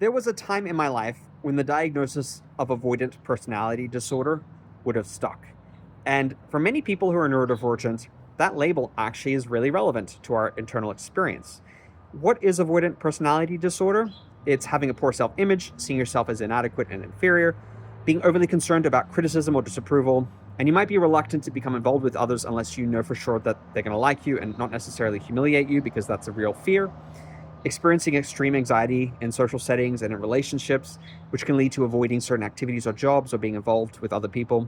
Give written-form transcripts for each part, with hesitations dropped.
There was a time in my life when the diagnosis of avoidant personality disorder would have stuck. And for many people who are neurodivergent, that label actually is really relevant to our internal experience. What is avoidant personality disorder? It's having a poor self image, seeing yourself as inadequate and inferior, being overly concerned about criticism or disapproval, and you might be reluctant to become involved with others unless you know for sure that they're going to like you and not necessarily humiliate you, because that's a real fear. Experiencing extreme anxiety in social settings and in relationships, which can lead to avoiding certain activities or jobs or being involved with other people.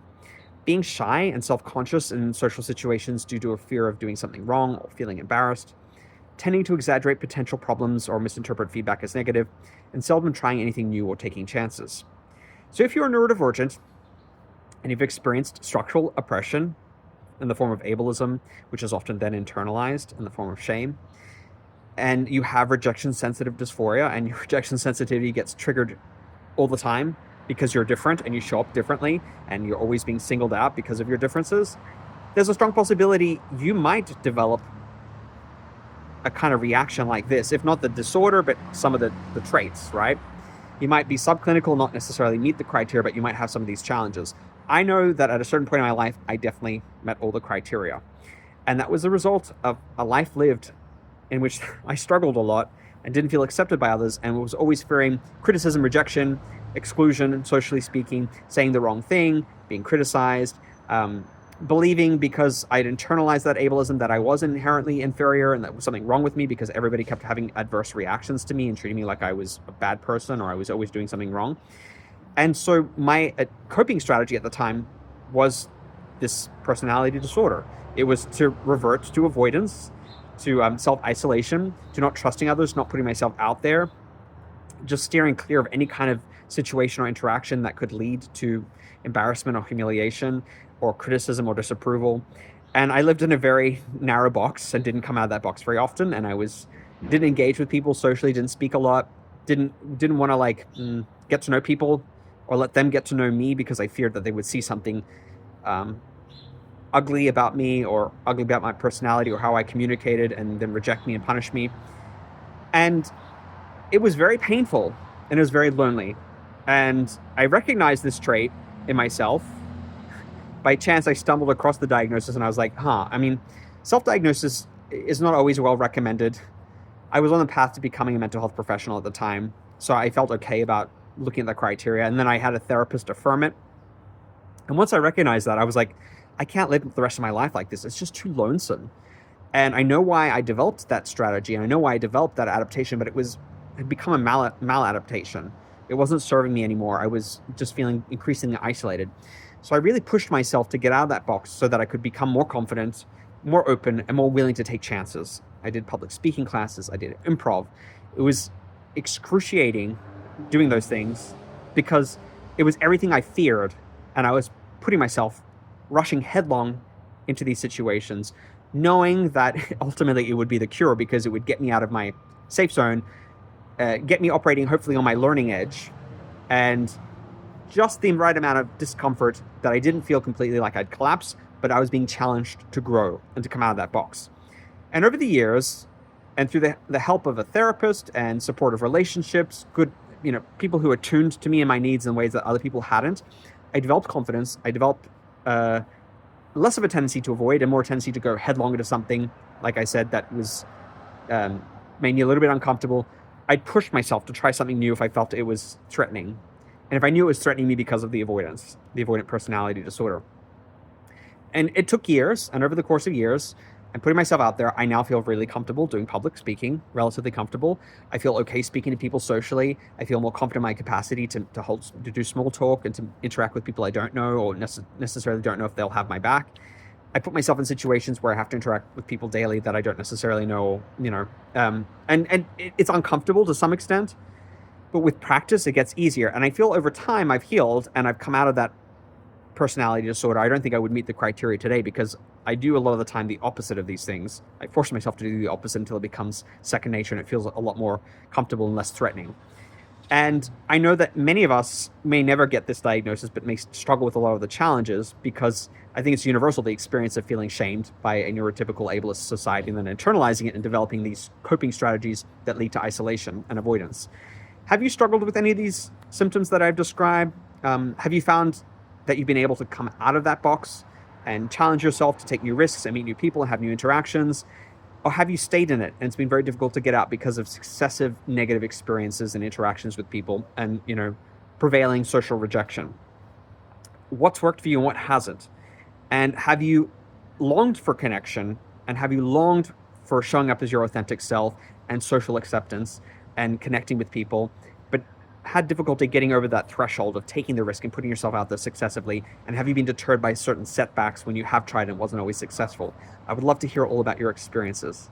Being shy and self-conscious in social situations due to a fear of doing something wrong or feeling embarrassed. Tending to exaggerate potential problems or misinterpret feedback as negative, and seldom trying anything new or taking chances. So if you're neurodivergent and you've experienced structural oppression in the form of ableism, which is often then internalized in the form of shame, and you have rejection sensitive dysphoria, and your rejection sensitivity gets triggered all the time because you're different and you show up differently and you're always being singled out because of your differences, there's a strong possibility you might develop a kind of reaction like this, if not the disorder, but some of the traits, right? You might be subclinical, not necessarily meet the criteria, but you might have some of these challenges. I know that at a certain point in my life, I definitely met all the criteria. And that was a result of a life lived in which I struggled a lot and didn't feel accepted by others, and was always fearing criticism, rejection, exclusion, socially speaking, saying the wrong thing, being criticized, believing because I'd internalized that ableism that I was inherently inferior and that was something wrong with me because everybody kept having adverse reactions to me and treating me like I was a bad person or I was always doing something wrong. And so my coping strategy at the time was this personality disorder. It was to revert to avoidance, to self-isolation, to not trusting others, not putting myself out there, just steering clear of any kind of situation or interaction that could lead to embarrassment or humiliation or criticism or disapproval. And I lived in a very narrow box and didn't come out of that box very often. And didn't engage with people socially, didn't speak a lot, didn't want to get to know people or let them get to know me, because I feared that they would see something ugly about me or ugly about my personality or how I communicated and then reject me and punish me. And it was very painful and it was very lonely. And I recognized this trait in myself. By chance, I stumbled across the diagnosis and I was like, self-diagnosis is not always well recommended. I was on the path to becoming a mental health professional at the time, so I felt okay about looking at the criteria. And then I had a therapist affirm it. And once I recognized that, I was like, I can't live the rest of my life like this. It's just too lonesome. And I know why I developed that strategy, and I know why I developed that adaptation, but it had become a maladaptation. It wasn't serving me anymore. I was just feeling increasingly isolated. So I really pushed myself to get out of that box so that I could become more confident, more open, and more willing to take chances. I did public speaking classes. I did improv. It was excruciating doing those things because it was everything I feared, and I was putting myself rushing headlong into these situations, knowing that ultimately it would be the cure because it would get me out of my safe zone, get me operating hopefully on my learning edge, and just the right amount of discomfort that I didn't feel completely like I'd collapse, but I was being challenged to grow and to come out of that box. And over the years, and through the help of a therapist and supportive relationships, good, people who attuned to me and my needs in ways that other people hadn't, I developed confidence. I developed less of a tendency to avoid and more tendency to go headlong into something, like I said, that was made me a little bit uncomfortable. I'd push myself to try something new if I felt it was threatening. And if I knew it was threatening me because of the avoidant personality disorder. And it took years, and over the course of years, and putting myself out there, I now feel really comfortable doing public speaking, relatively comfortable. I feel okay speaking to people socially. I feel more confident in my capacity to do small talk and to interact with people I don't know or necessarily don't know if they'll have my back. I put myself in situations where I have to interact with people daily that I don't necessarily know, and it's uncomfortable to some extent, but with practice, it gets easier. And I feel over time I've healed and I've come out of that personality disorder. I don't think I would meet the criteria today because I do a lot of the time the opposite of these things. I force myself to do the opposite until it becomes second nature and it feels a lot more comfortable and less threatening. And I know that many of us may never get this diagnosis, but may struggle with a lot of the challenges because I think it's universal, the experience of feeling shamed by a neurotypical ableist society and then internalizing it and developing these coping strategies that lead to isolation and avoidance. Have you struggled with any of these symptoms that I've described? Have you found that you've been able to come out of that box and challenge yourself to take new risks and meet new people and have new interactions? Or have you stayed in it and it's been very difficult to get out because of successive negative experiences and interactions with people and, prevailing social rejection? What's worked for you and what hasn't? And have you longed for connection, and have you longed for showing up as your authentic self and social acceptance and connecting with people, but had difficulty getting over that threshold of taking the risk and putting yourself out there successively? And have you been deterred by certain setbacks when you have tried and wasn't always successful? I would love to hear all about your experiences.